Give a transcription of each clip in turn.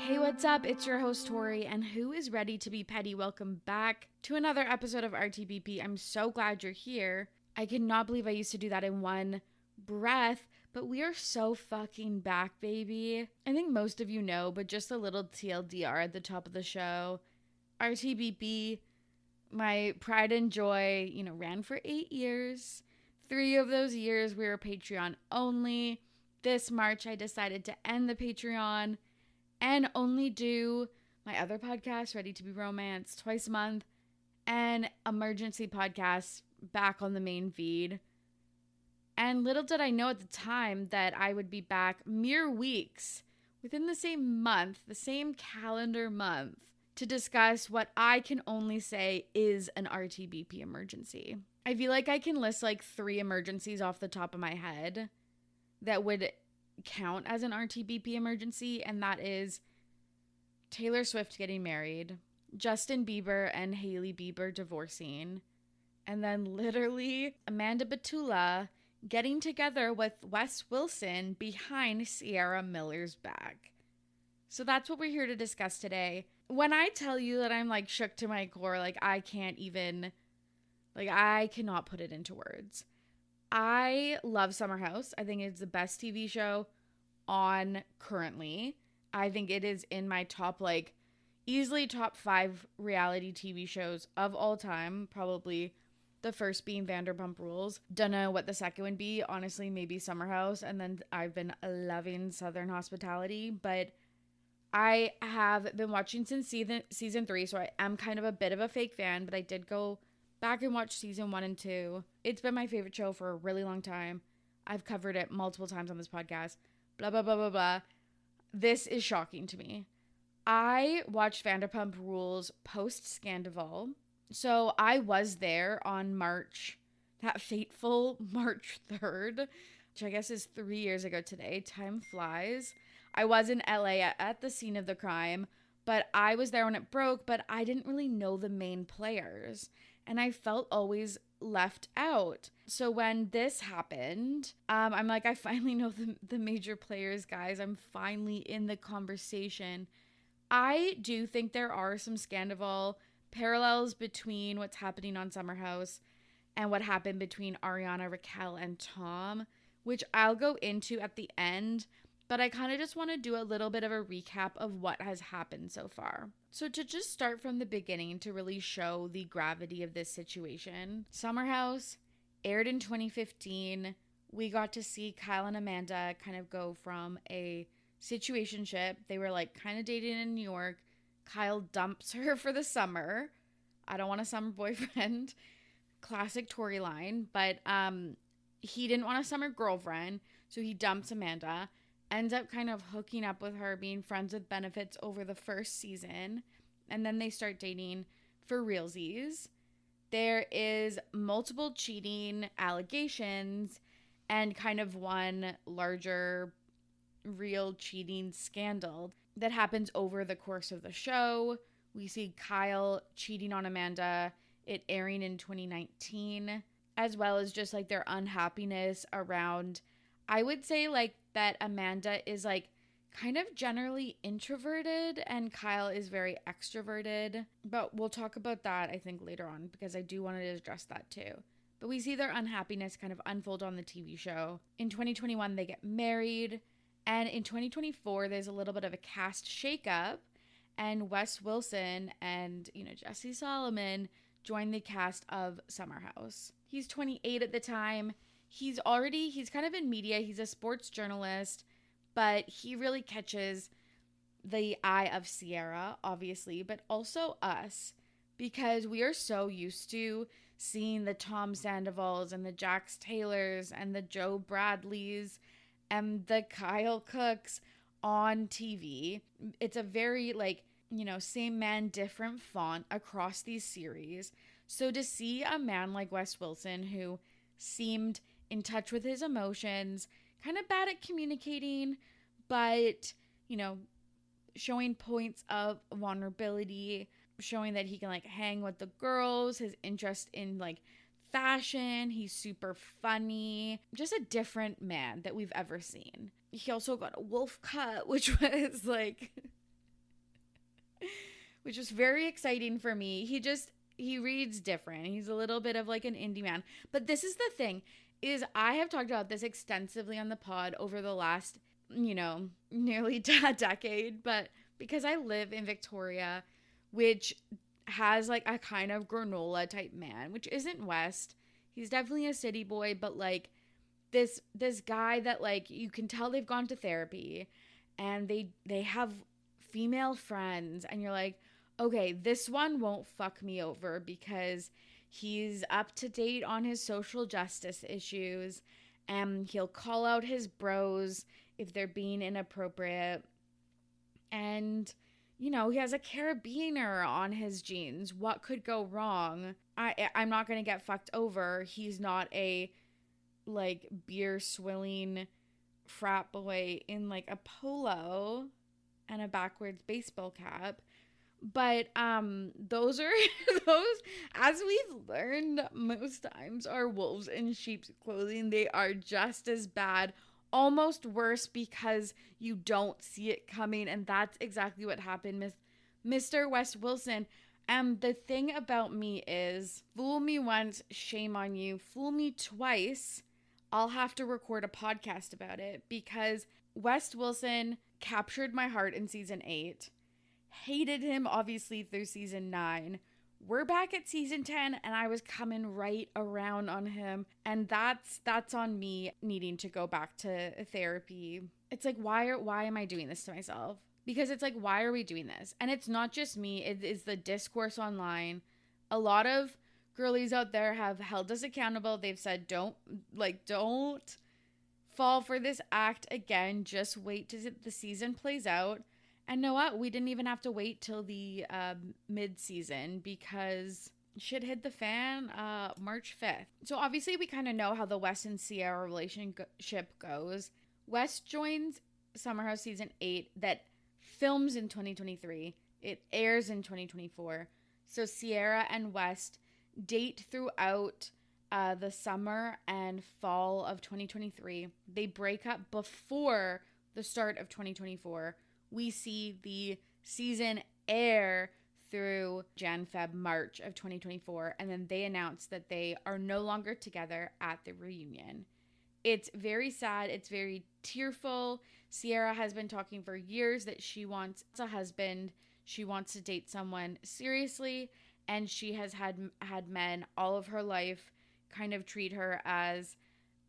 Hey, what's up? It's your host, Torry, and who is ready to be petty? Welcome back to another episode of RTBP. I'm so glad you're here. I cannot believe I used to do that in one breath, but we are so fucking back, baby. I think most of you know, but just a little TLDR at the top of the show. RTBP, my pride and joy, ran for 8 years. 3 of those years we were Patreon only. This March, I decided to end the Patreon and only do my other podcast, Ready to Be Romance, twice a month, and emergency podcasts back on the main feed. And little did I know at the time that I would be back mere weeks within the same month, the same calendar month, to discuss what I can only say is an RTBP emergency. I feel like I can list like 3 emergencies off the top of my head that would count as an RTBP emergency, and that is Taylor Swift getting married, Justin Bieber and Hailey Bieber divorcing, and then literally Amanda Batula getting together with Wes Wilson behind Ciara Miller's back. So that's what we're here to discuss today. When I tell you that I'm like shook to my core, like I cannot put it into words. I love Summer House. I think it's the best TV show on currently. I think it is in my top, easily top 5 reality TV shows of all time. Probably the first being Vanderpump Rules. Don't know what the second would be. Honestly, maybe Summer House. And then I've been loving Southern Hospitality. But I have been watching since season 3, so I am kind of a bit of a fake fan. But I did go back and watch season 1 and 2. It's been my favorite show for a really long time. I've covered it multiple times on this podcast. Blah, blah, blah, blah, blah. This is shocking to me. I watched Vanderpump Rules post-Scandival. So I was there on that fateful March 3rd, which I guess is 3 years ago today. Time flies. I was in LA at the scene of the crime, but I was there when it broke, but I didn't really know the main players. And I felt always left out. So when this happened, I'm like, I finally know the major players, guys. I'm finally in the conversation. I do think there are some Scandival parallels between what's happening on Summer House and what happened between Ariana, Raquel, and Tom, which I'll go into at the end. But I kind of just want to do a little bit of a recap of what has happened so far. So to just start from the beginning to really show the gravity of this situation, Summer House aired in 2015. We got to see Kyle and Amanda kind of go from a situationship. They were kind of dating in New York. Kyle dumps her for the summer. I don't want a summer boyfriend. Classic Torry line. But he didn't want a summer girlfriend, so he dumps Amanda. Ends up kind of hooking up with her, being friends with benefits over the first season. And then they start dating for realsies. There is multiple cheating allegations and kind of one larger real cheating scandal that happens over the course of the show. We see Kyle cheating on Amanda, it airing in 2019, as well as just their unhappiness around, I would say that Amanda is kind of generally introverted and Kyle is very extroverted. But we'll talk about that, I think, later on, because I do want to address that too. But we see their unhappiness kind of unfold on the TV show. In 2021, they get married. And in 2024, there's a little bit of a cast shakeup. And Wes Wilson and, Jesse Solomon join the cast of Summer House. He's 28 at the time. He's kind of in media. He's a sports journalist, but he really catches the eye of Ciara, obviously, but also us, because we are so used to seeing the Tom Sandovals and the Jax Taylors and the Joe Bradleys and the Kyle Cookes on TV. It's a very same man, different font across these series. So to see a man like Wes Wilson, who seemed in touch with his emotions, kind of bad at communicating, but, showing points of vulnerability, showing that he can hang with the girls, his interest in fashion, he's super funny, just a different man that we've ever seen. He also got a wolf cut, which was which was very exciting for me. He reads different. He's a little bit of like an indie man. But this is the thing, is I have talked about this extensively on the pod over the last, nearly a decade. But because I live in Victoria, which has like a kind of granola type man, which isn't West. He's definitely a city boy, but like this guy that like you can tell they've gone to therapy and they have female friends, and you're like, okay, this one won't fuck me over because he's up to date on his social justice issues, and he'll call out his bros if they're being inappropriate. And, he has a carabiner on his jeans. What could go wrong? I'm not going to get fucked over. He's not a, like, beer swilling frat boy in, like, a polo and a backwards baseball cap. But those are as we've learned, most times are wolves in sheep's clothing. They are just as bad, almost worse, because you don't see it coming. And that's exactly what happened with Mr. West Wilson. And the thing about me is, fool me once, shame on you. Fool me twice, I'll have to record a podcast about it, because West Wilson captured my heart in season 8. Hated him, obviously, through season 9. We're back at season 10, and I was coming right around on him. And that's on me needing to go back to therapy. It's like, why am I doing this to myself? Because it's like, why are we doing this? And it's not just me. It is the discourse online. A lot of girlies out there have held us accountable. They've said, don't fall for this act again. Just wait till the season plays out. And know what? We didn't even have to wait till the mid-season, because shit hit the fan March 5th. So obviously we kind of know how the West and Ciara relationship goes. West joins Summer House season 8 that films in 2023. It airs in 2024. So Ciara and West date throughout the summer and fall of 2023. They break up before the start of 2024. We see the season air through Jan, Feb, March of 2024, and then they announce that they are no longer together at the reunion. It's very sad. It's very tearful. Ciara has been talking for years that she wants a husband. She wants to date someone seriously, and she has had men all of her life kind of treat her as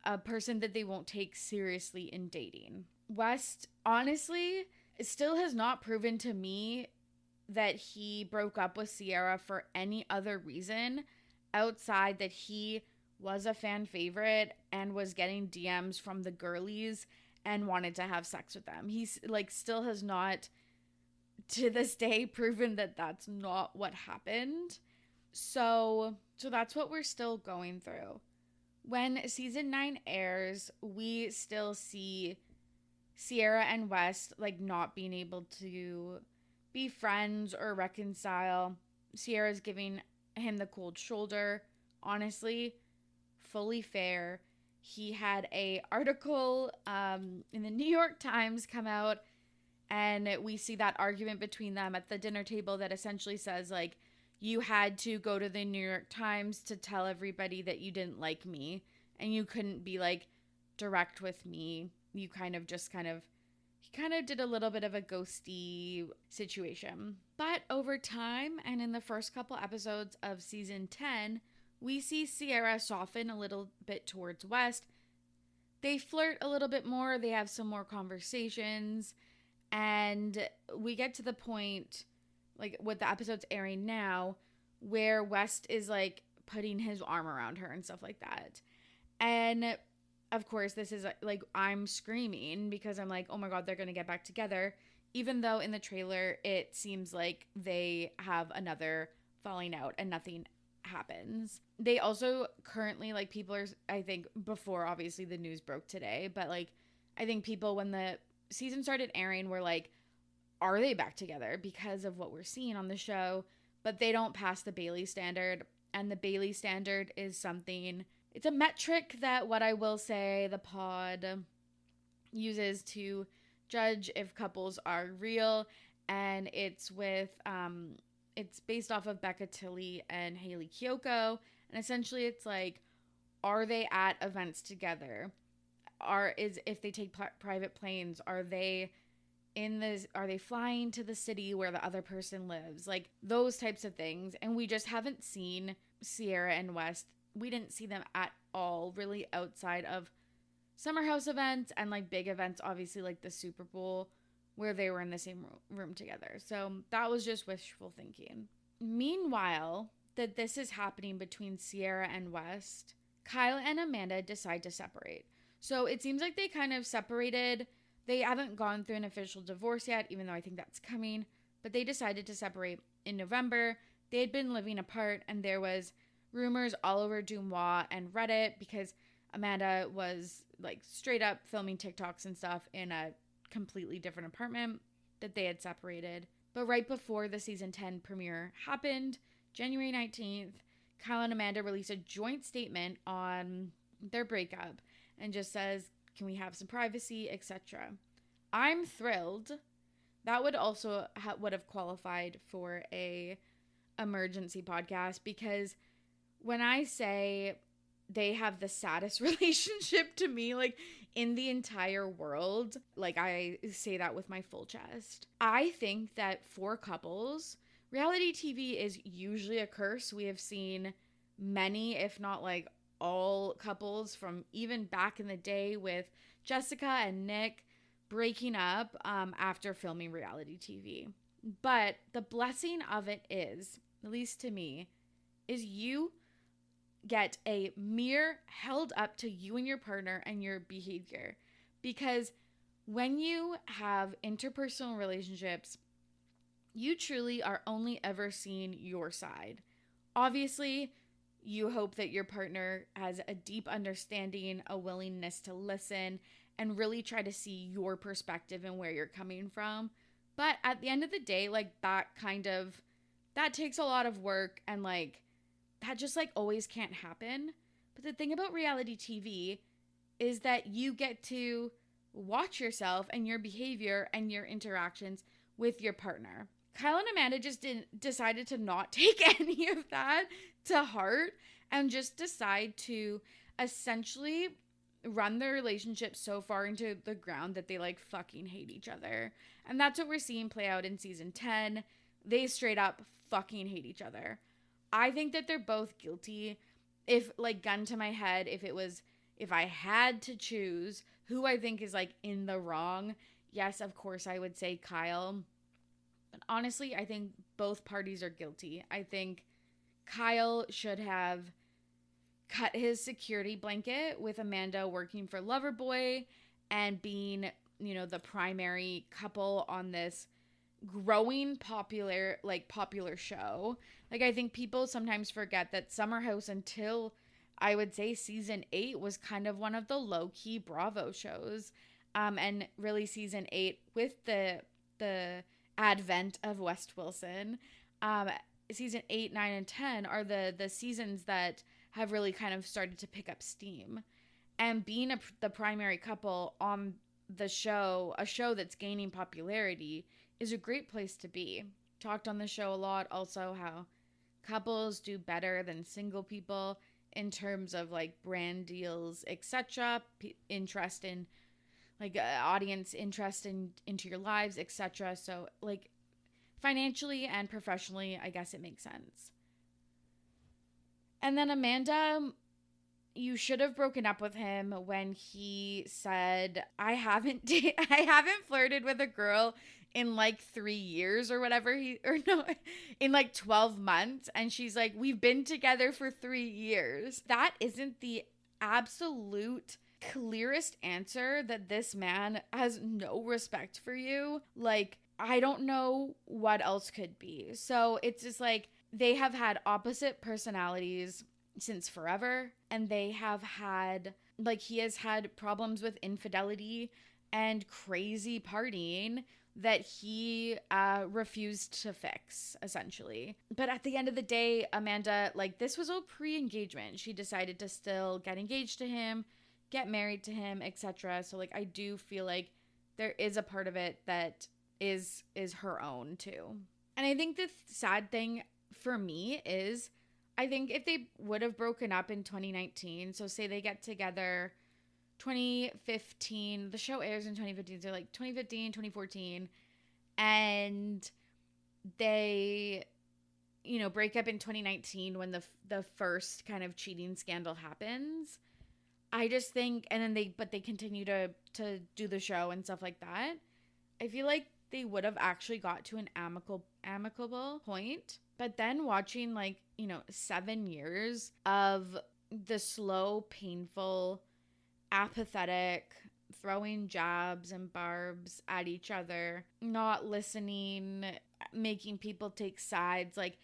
a person that they won't take seriously in dating. West, honestly, still has not proven to me that he broke up with Ciara for any other reason outside that he was a fan favorite and was getting DMs from the girlies and wanted to have sex with them. He's like still has not to this day proven that that's not what happened. So that's what we're still going through. When season 9 airs, we still see Ciara and West like not being able to be friends or reconcile. Ciara's giving him the cold shoulder. Honestly, fully fair. He had a article in the New York Times come out, and we see that argument between them at the dinner table that essentially says like, you had to go to the New York Times to tell everybody that you didn't like me, and you couldn't be like direct with me. You he kind of did a little bit of a ghosty situation. But over time, and in the first couple episodes of season 10, we see Ciara soften a little bit towards West. They flirt a little bit more. They have some more conversations. And we get to the point, like with the episodes airing now, where West is like putting his arm around her and stuff like that. And of course, this is like, I'm screaming because I'm like, oh my God, they're going to get back together. Even though in the trailer, it seems like they have another falling out and nothing happens. They also currently, like, people are, I think, before obviously the news broke today, but like, I think people when the season started airing were like, are they back together because of what we're seeing on the show? But they don't pass the Bailey standard. And the Bailey standard is something, it's a metric that, what I will say, the pod uses to judge if couples are real and it's with it's based off of Becca Tilley and Haley Kiyoko, and essentially it's like, are they at events together? If they take private planes, are they flying to the city where the other person lives? Like those types of things. And we just haven't seen Ciara and West. We didn't see them at all really outside of Summer House events and like big events, obviously like the Super Bowl, where they were in the same room together. So that was just wishful thinking. Meanwhile, that this is happening between Ciara and West, Kyle and Amanda decide to separate. So it seems like they kind of separated. They haven't gone through an official divorce yet, even though I think that's coming. But they decided to separate in November. They had been living apart, and there was rumors all over Dumois and Reddit because Amanda was like straight up filming TikToks and stuff in a completely different apartment, that they had separated. But right before the season 10 premiere happened, January 19th, Kyle and Amanda released a joint statement on their breakup and just says, can we have some privacy, etc. I'm thrilled. That would also would have qualified for a emergency podcast, because when I say they have the saddest relationship to me, like in the entire world, like I say that with my full chest. I think that for couples, reality TV is usually a curse. We have seen many, if not like all couples from even back in the day with Jessica and Nick breaking up after filming reality TV. But the blessing of it is, at least to me, is you get a mirror held up to you and your partner and your behavior. Because when you have interpersonal relationships, you truly are only ever seeing your side. Obviously, you hope that your partner has a deep understanding, a willingness to listen, and really try to see your perspective and where you're coming from. But at the end of the day, like that takes a lot of work, and like that just like always can't happen. But the thing about reality TV is that you get to watch yourself and your behavior and your interactions with your partner. Kyle and Amanda just decided to not take any of that to heart and just decide to essentially run their relationship so far into the ground that they like fucking hate each other. And that's what we're seeing play out in season 10. They straight up fucking hate each other. I think that they're both guilty. If like gun to my head, if I had to choose who I think is like in the wrong, yes, of course I would say Kyle. But honestly, I think both parties are guilty. I think Kyle should have cut his security blanket with Amanda working for Loverboy and being, the primary couple on this growing popular show. Like, I think people sometimes forget that Summer House, until I would say season 8, was kind of one of the low-key Bravo shows. And really season 8, with the advent of West Wilson, season 8, 9, and 10 are the seasons that have really kind of started to pick up steam. And being the primary couple on the show, a show that's gaining popularity, is a great place to be. Talked on the show a lot also how couples do better than single people in terms of like brand deals, etc., interest in like audience interest into your lives, etc. So like financially and professionally, I guess it makes sense. And then Amanda, you should have broken up with him when he said, I haven't flirted with a girl in like 3 years or whatever, in like 12 months. And she's like, we've been together for 3 years. That isn't the absolute clearest answer that this man has no respect for you. Like, I don't know what else could be. So it's just like, they have had opposite personalities since forever, and they have had, like, he has had problems with infidelity and crazy partying that he refused to fix, essentially. But at the end of the day, Amanda, like, this was all pre-engagement. She decided to still get engaged to him, get married to him, etc. So, like, I do feel like there is a part of it that is her own too. And I think the sad thing for me is, I think if they would have broken up in 2019, so say they get together 2015, the show airs in 2015, so like 2015, 2014, and they, you know, break up in 2019 when the first kind of cheating scandal happens. I just think, and then they continue to do the show and stuff like that. I feel like they would have actually got to an amicable point. But then watching, like, you know, 7 years of the slow, painful, apathetic, throwing jabs and barbs at each other, not listening, making people take sides, like,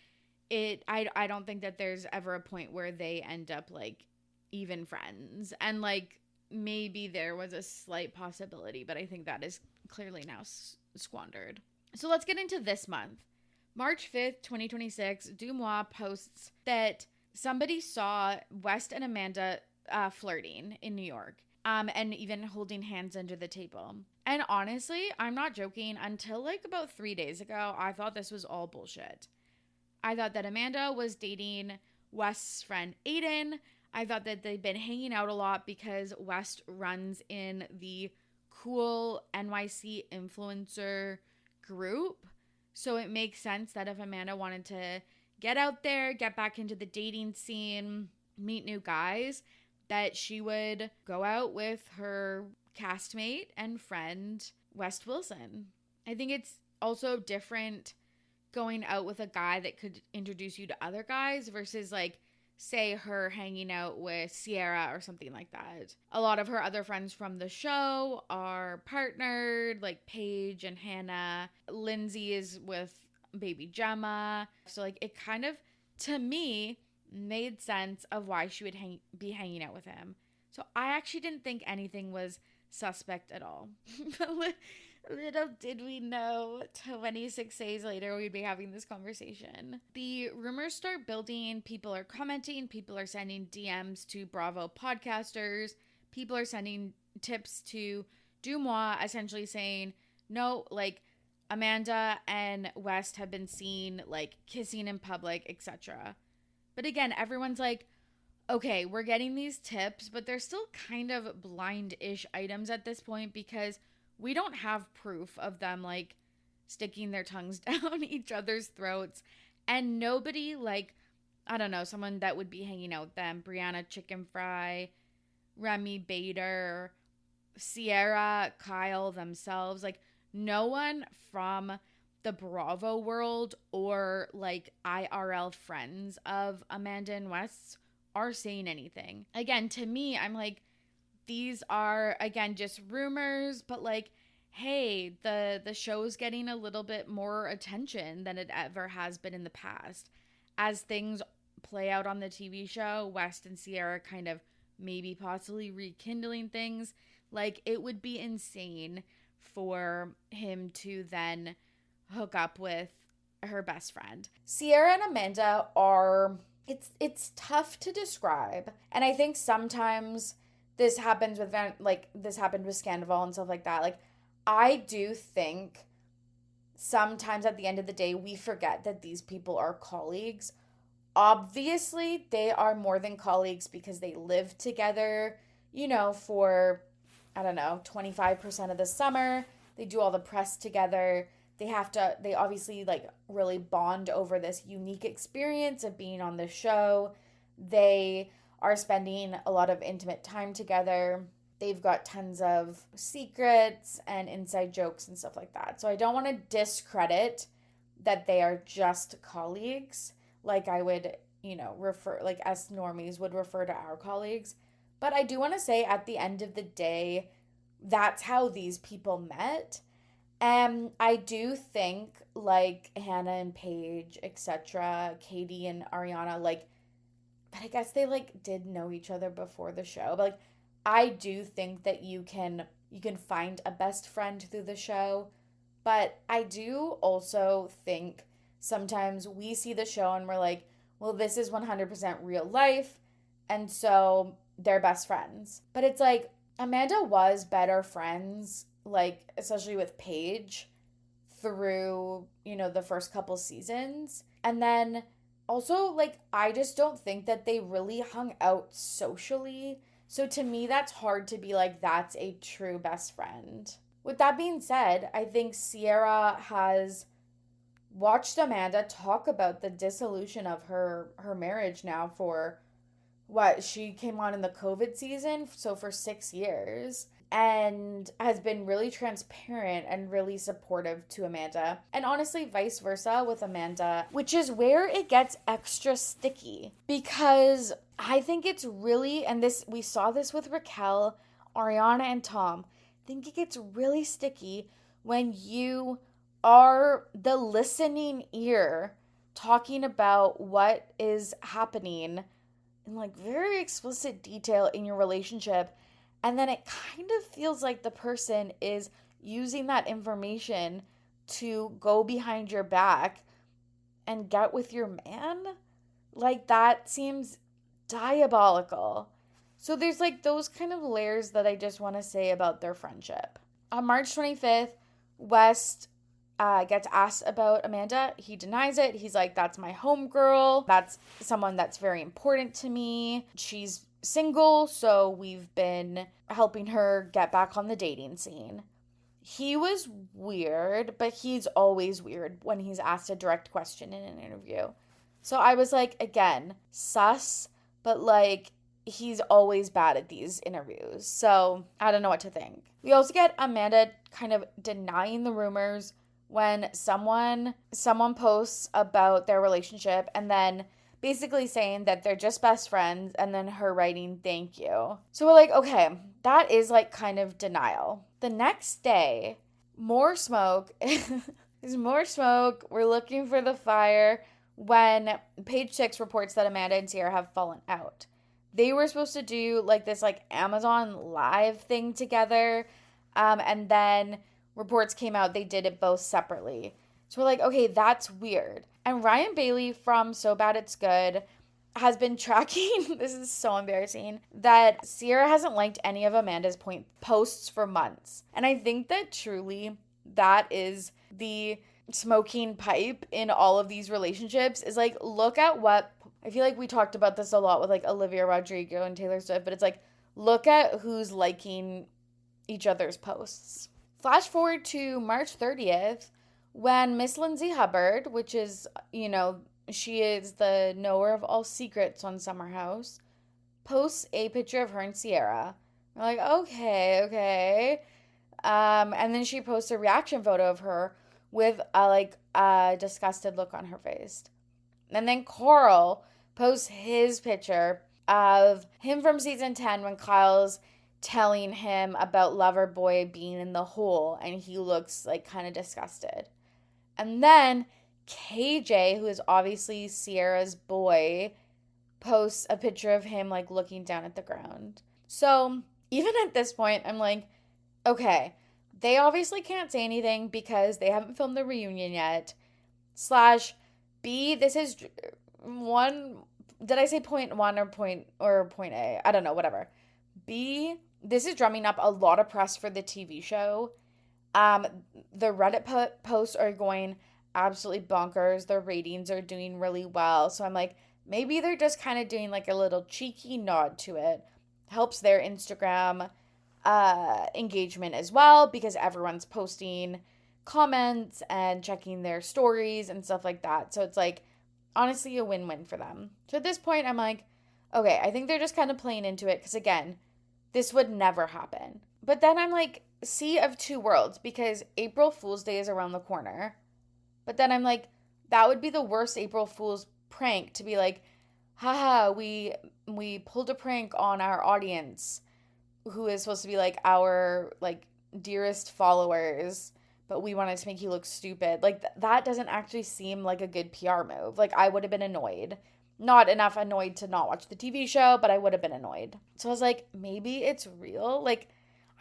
I don't think that there's ever a point where they end up, like, even friends. And, like, maybe there was a slight possibility, but I think that is clearly now squandered. So let's get into this month. March 5th, 2026, Dumois posts that somebody saw West and Amanda flirting in New York, and even holding hands under the table. And honestly, I'm not joking, until like about 3 days ago, I thought this was all bullshit. I thought that Amanda was dating West's friend Aiden. I thought that they'd been hanging out a lot because West runs in the cool NYC influencer group. So it makes sense that if Amanda wanted to get out there, get back into the dating scene, meet new guys, that she would go out with her castmate and friend, West Wilson. I think it's also different going out with a guy that could introduce you to other guys versus, like, say her hanging out with Ciara or something like that. A lot of her other friends from the show are partnered, like Paige and Hannah. Lindsay is with baby Gemma. So, like, it kind of, to me, made sense of why she would be hanging out with him. So I actually didn't think anything was suspect at all. Little did we know 26 days later we'd be having this conversation. The rumors start building. People are commenting. People are sending DMs to Bravo podcasters. People are sending tips to Dumois, essentially saying, no, like, Amanda and West have been seen, like, kissing in public, etc. But again, everyone's like, okay, we're getting these tips, but they're still kind of blind-ish items at this point because we don't have proof of them, like, sticking their tongues down each other's throats. And nobody, like, I don't know, someone that would be hanging out with them, Brianna Chicken Fry, Remy Bader, Ciara, Kyle themselves, like, no one from the Bravo world or, like, IRL friends of Amanda and West are saying anything. Again, to me, I'm like, these are, again, just rumors, but, like, hey, the show's getting a little bit more attention than it ever has been in the past. As things play out on the TV show, West and Ciara kind of maybe possibly rekindling things. Like, it would be insane for him to then hook up with her best friend. Ciara and Amanda are, it's tough to describe. And I think sometimes this happens with, like, this happened with Scandival and stuff like that. Like, I do think sometimes at the end of the day, we forget that these people are colleagues. Obviously, they are more than colleagues because they live together, you know, for, I don't know, 25% of the summer. They do all the press together. They obviously, like, really bond over this unique experience of being on the show. They are spending a lot of intimate time together. They've got tons of secrets and inside jokes and stuff like that. So I don't want to discredit that they are just colleagues, like I would, you know, refer, like us normies would refer to our colleagues. But I do want to say at the end of the day, that's how these people met. And I do think, like, Hannah and Paige, etc., Katie and Ariana, like, but I guess they, like, did know each other before the show. But, like, I do think that you can find a best friend through the show. But I do also think sometimes we see the show and we're like, well, this is 100% real life. And so they're best friends. But it's like, Amanda was better friends, like, especially with Paige, through, the first couple seasons. And then also, like, I just don't think that they really hung out socially. So to me, that's hard to be like, that's a true best friend. With that being said, I think Ciara has watched Amanda talk about the dissolution of her marriage now for what, she came on in the COVID season, so for 6 years, and has been really transparent and really supportive to Amanda. And honestly, vice versa with Amanda, which is where it gets extra sticky, because I think it's really, and this, we saw this with Raquel, Ariana, and Tom. I think it gets really sticky when you are the listening ear talking about what is happening in like very explicit detail in your relationship, and then it kind of feels like the person is using that information to go behind your back and get with your man. Like, that seems diabolical. So there's like those kind of layers that I just want to say about their friendship. On March 25th, West gets asked about Amanda. He denies it. He's like, that's my homegirl. That's someone that's very important to me. She's single, so we've been helping her get back on the dating scene. He was weird, but he's always weird when he's asked a direct question in an interview. So I was like, again, sus, but like, he's always bad at these interviews. So I don't know what to think. We also get Amanda kind of denying the rumors when someone posts about their relationship and then basically saying that they're just best friends, and then her writing thank you. So we're like, okay, that is like kind of denial. The next day, more smoke. There's more smoke. We're looking for the fire when Page 6 reports that Amanda and Ciara have fallen out. They were supposed to do like this like Amazon live thing together, and then reports came out they did it both separately. So we're like, okay, that's weird. And Ryan Bailey from So Bad It's Good has been tracking, this is so embarrassing, that Ciara hasn't liked any of Amanda's posts for months. And I think that truly that is the smoking pipe in all of these relationships, is like, look at what, I feel like we talked about this a lot with like Olivia Rodrigo and Taylor Swift, but it's like, look at who's liking each other's posts. Flash forward to March 30th, when Miss Lindsay Hubbard, which is, she is the knower of all secrets on Summer House, posts a picture of her and Ciara. We're like, okay. And then she posts a reaction photo of her with a disgusted look on her face. And then Carl posts his picture of him from season 10 when Kyle's telling him about Loverboy being in the hole, and he looks like kind of disgusted. And then KJ, who is obviously Ciara's boy, posts a picture of him like looking down at the ground. So even at this point, I'm like, okay, they obviously can't say anything because they haven't filmed the reunion yet. / B, this is one, did I say point one or point A? I don't know, whatever. B, this is drumming up a lot of press for the TV show. The Reddit posts are going absolutely bonkers. Their ratings are doing really well. So I'm like, maybe they're just kind of doing like a little cheeky nod to it. Helps their Instagram engagement as well, because everyone's posting comments and checking their stories and stuff like that. So it's like, honestly, a win-win for them. So at this point, I'm like, okay, I think they're just kind of playing into it, because again, this would never happen. But then I'm like, sea of two worlds, because April Fool's Day is around the corner. But then I'm like, that would be the worst April Fool's prank, to be like, haha, we pulled a prank on our audience, who is supposed to be like our like dearest followers, but we wanted to make you look stupid. Like, that doesn't actually seem like a good PR move. Like, I would have been annoyed. Not enough annoyed to not watch the TV show, but I would have been annoyed. So I was like, maybe it's real. Like,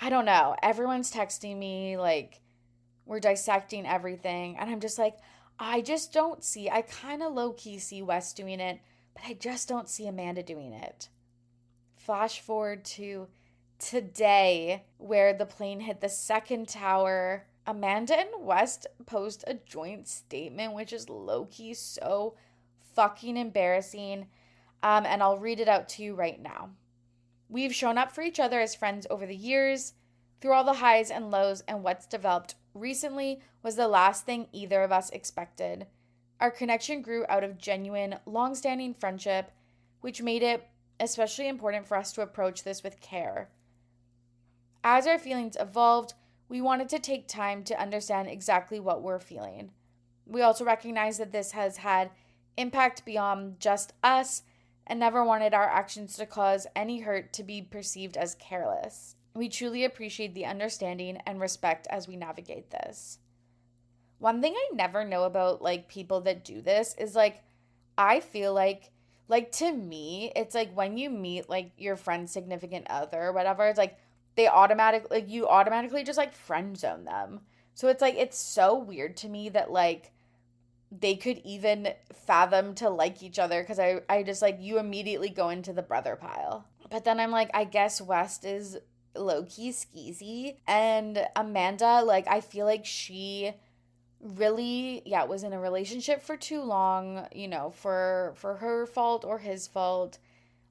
I don't know. Everyone's texting me, like, we're dissecting everything. And I'm just like, I just don't see, I kind of low-key see West doing it, but I just don't see Amanda doing it. Flash forward to today, where the plane hit the second tower Amanda and West post a joint statement, which is low-key so fucking embarrassing. And I'll read it out to you right now. We've shown up for each other as friends over the years, through all the highs and lows, and what's developed recently was the last thing either of us expected. Our connection grew out of genuine, long-standing friendship, which made it especially important for us to approach this with care. As our feelings evolved, we wanted to take time to understand exactly what we're feeling. We also recognize that this has had impact beyond just us and never wanted our actions to cause any hurt to be perceived as careless. We truly appreciate the understanding and respect as we navigate this. One thing I never know about like people that do this is like I feel like to me it's like when you meet like your friend's significant other or whatever, it's like you automatically just like friend zone them. So it's like it's so weird to me that like they could even fathom to like each other because I just like you immediately go into the brother pile. But then I'm like, I guess West is low-key skeezy, and Amanda, like I feel like she really was in a relationship for too long, you know, for her fault or his fault.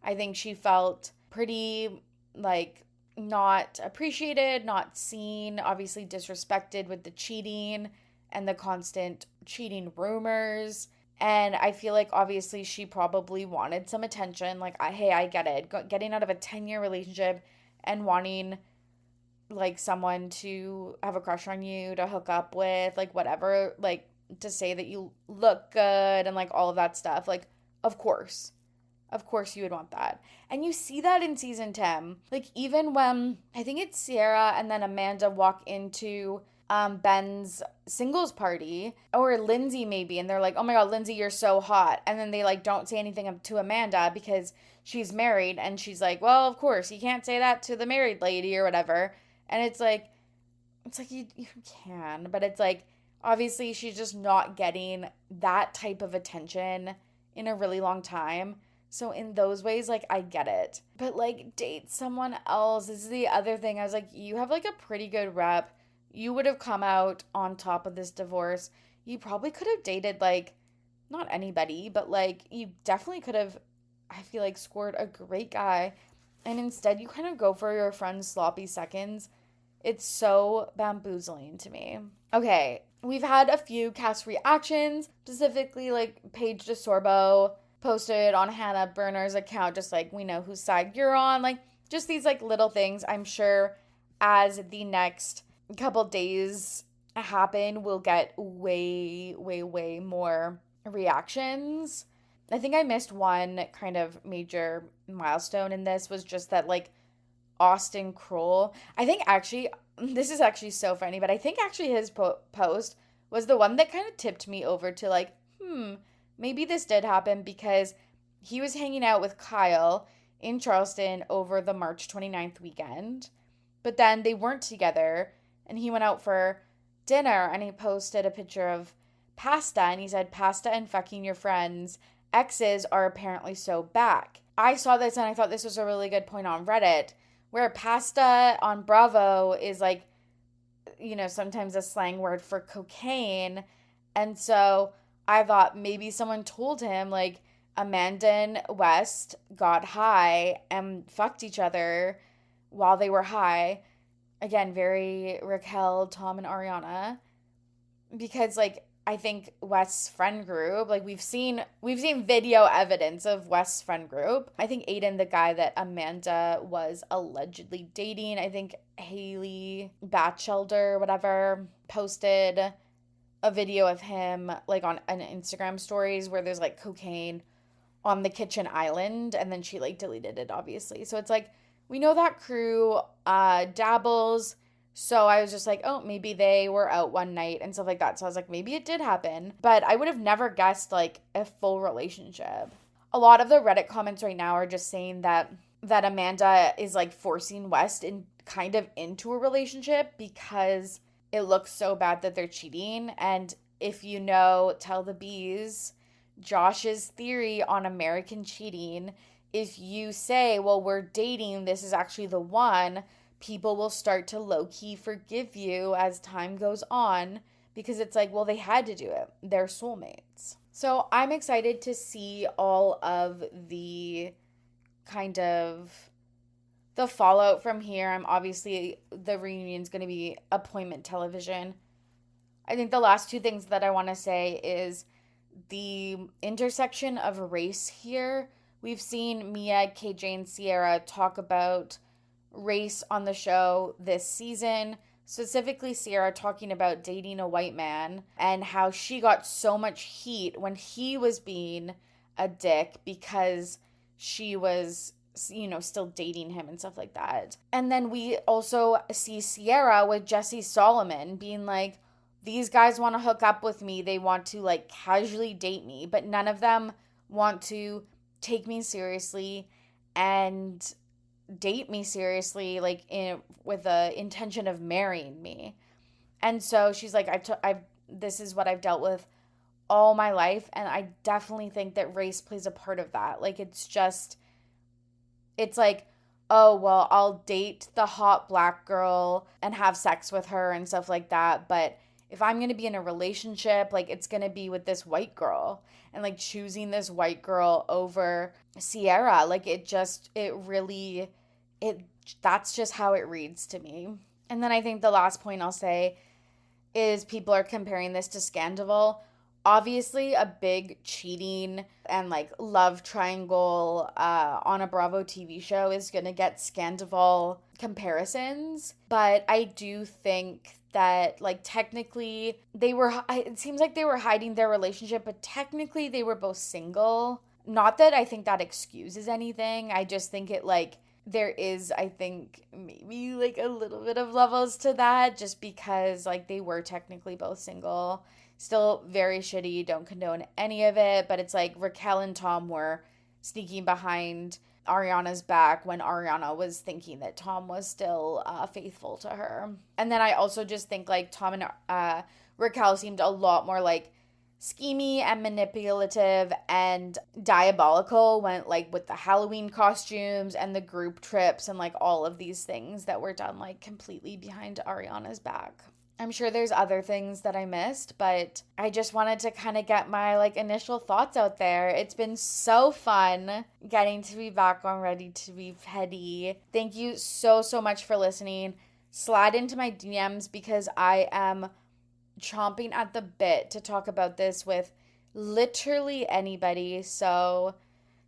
I think she felt pretty like not appreciated, not seen, obviously disrespected with the cheating and the constant cheating rumors. And I feel like obviously she probably wanted some attention. Like, I get it. Getting out of a 10-year relationship and wanting like someone to have a crush on you, to hook up with, like whatever, like to say that you look good and like all of that stuff. Like, of course. Of course you would want that. And you see that in season 10. Like even when I think it's Ciara and then Amanda walk into Ben's singles party, or Lindsay maybe, and they're like, oh my god, Lindsay, you're so hot. And then they like don't say anything to Amanda because she's married, and she's like, well, of course, you can't say that to the married lady or whatever. And it's like you can, but it's like obviously she's just not getting that type of attention in a really long time. So in those ways, like, I get it. But, like, date someone else. This is the other thing. I was like, you have, like, a pretty good rep. You would have come out on top of this divorce. You probably could have dated, like, not anybody, but, like, you definitely could have, I feel like, scored a great guy. And instead, you kind of go for your friend's sloppy seconds. It's so bamboozling to me. Okay, we've had a few cast reactions, specifically, like, Paige DeSorbo posted on Hannah Berner's account, just like, we know whose side you're on, like just these like little things. I'm sure as the next couple days happen, we'll get way more reactions. I think I missed one kind of major milestone in this, was just that like Austin Kroll, I think actually, this is actually so funny, but I think actually his post was the one that kind of tipped me over to like, maybe this did happen, because he was hanging out with Kyle in Charleston over the March 29th weekend. But then they weren't together, and he went out for dinner, and he posted a picture of pasta, and he said, pasta and fucking your friends' exes are apparently so back. I saw this, and I thought this was a really good point on Reddit, where pasta on Bravo is like, you know, sometimes a slang word for cocaine. And so I thought maybe someone told him, like, Amanda and West got high and fucked each other while they were high. Again, very Raquel, Tom, and Ariana. Because, like, I think West's friend group, like, we've seen video evidence of West's friend group. I think Aiden, the guy that Amanda was allegedly dating, I think Haley Batchelder, whatever, posted a video of him like on an Instagram stories where there's like cocaine on the kitchen island, and then she like deleted it, obviously. So it's like, we know that crew dabbles. So I was just like, oh, maybe they were out one night and stuff like that. So I was like, maybe it did happen, but I would have never guessed like a full relationship. A lot of the Reddit comments right now are just saying that Amanda is like forcing West in kind of into a relationship because it looks so bad that they're cheating. And if you know, tell the bees, Josh's theory on American cheating, if you say, well, we're dating, this is actually the one, people will start to low-key forgive you as time goes on because it's like, well, they had to do it. They're soulmates. So I'm excited to see all of the kind of the fallout from here. I'm obviously, the reunion's going to be appointment television. I think the last two things that I want to say is the intersection of race here. We've seen Mia, KJ, and Ciara talk about race on the show this season, specifically Ciara talking about dating a white man and how she got so much heat when he was being a dick because she was, you know, still dating him and stuff like that. And then we also see Ciara with Jesse Solomon being like, these guys want to hook up with me. They want to like casually date me, but none of them want to take me seriously and date me seriously, like with the intention of marrying me. And so she's like, this is what I've dealt with all my life, and I definitely think that race plays a part of that. Like, it's like, oh, well, I'll date the hot black girl and have sex with her and stuff like that, but if I'm going to be in a relationship, like, it's going to be with this white girl, and like choosing this white girl over Ciara, like, that's just how it reads to me. And then I think the last point I'll say is people are comparing this to Scandival. Obviously, a big cheating and like love triangle on a Bravo TV show is going to get Scandival comparisons. But I do think that like technically it seems like they were hiding their relationship, but technically they were both single. Not that I think that excuses anything. I just think it like there is, I think, maybe like a little bit of levels to that just because like they were technically both single. Still very shitty, don't condone any of it, but it's like Raquel and Tom were sneaking behind Ariana's back when Ariana was thinking that Tom was still faithful to her. And then I also just think like Tom and Raquel seemed a lot more like schemy and manipulative and diabolical when like with the Halloween costumes and the group trips and like all of these things that were done like completely behind Ariana's back. I'm sure there's other things that I missed, but I just wanted to kind of get my like initial thoughts out there. It's been so fun getting to be back on Ready to Be Petty. Thank you so much for listening. Slide into my DMs because I am chomping at the bit to talk about this with literally anybody. So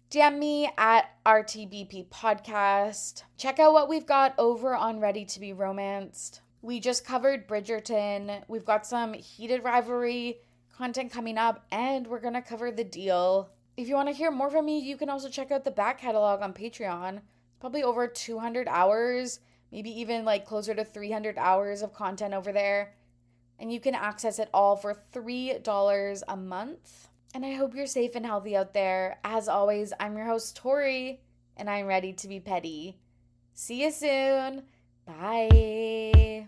DM me at RTBP Podcast. Check out what we've got over on Ready to Be Romanced. We just covered Bridgerton. We've got some heated rivalry content coming up, and we're going to cover The Deal. If you want to hear more from me, you can also check out the back catalog on Patreon. It's probably over 200 hours, maybe even like closer to 300 hours of content over there. And you can access it all for $3 a month. And I hope you're safe and healthy out there. As always, I'm your host, Torry, and I'm ready to be petty. See you soon. Bye.